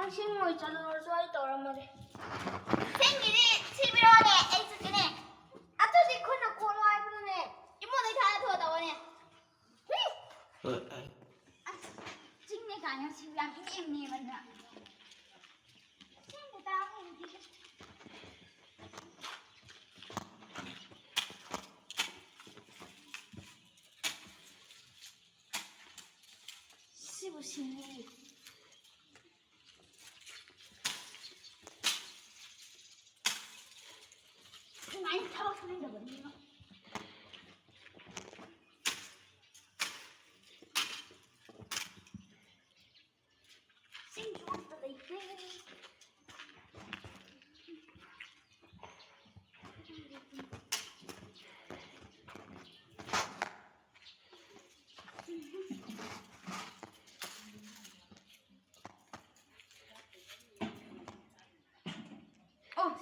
당신 있잖아. 써 있더란 생일이 11월에 X기네. 아토지 코너 코너 아이브네. 이모네 다 도와다오네. 찍네가 아니야. 지금 이님 만나. 생일 다 오지. 시부시니. 많이 타박하는 거거든요. 생주부터 있고.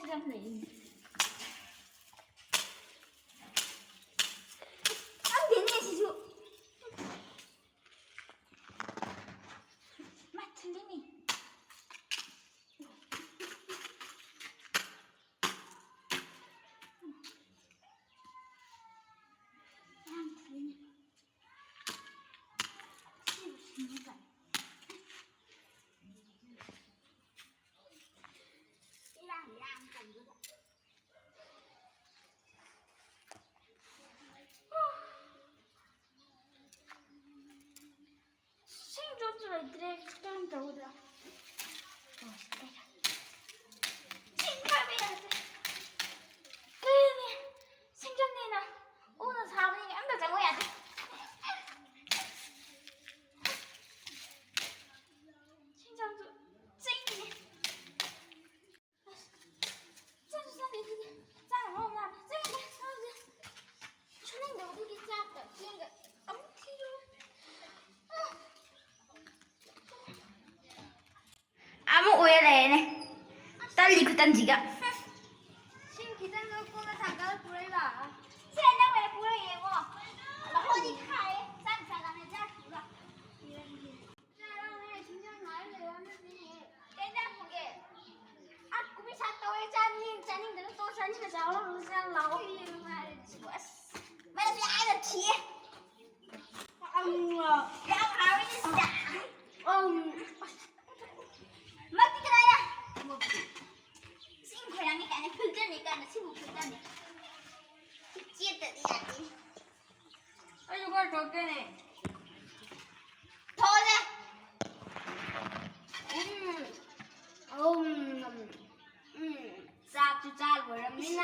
시장 플레이. 생존주를 direkt doodra. 생각해야지. 그러니 생존내나 오늘 사람이 안 가자고 해야지. 생존주 찡이. 생존주사람이 그게 짱 먹나? 찡이 사람들. 초능력 어떻게 짰다. 찡이 엄청 필요. 아무 오해래네. 딸리 그딴 지가. 지금 기장 놓고는 잠깐 부르라. 세상 왜 부르게 뭐? 어디 가해? 짠 사람의 짝이가. 사람의 진정 나를 원하지. 깨장 보게. 아 꿈이 샀다 왜 짜닝 내가 또 짜닝을 잡아서 그냥 나오 이름 말했지 뭐. 말하지 않아 뒤에. 야 바로 진짜. 고양이가 아니라 불자니까 친구 불자네. 찌었더니 이걸 더 깨네. 더래. 싹 주자 버렸나?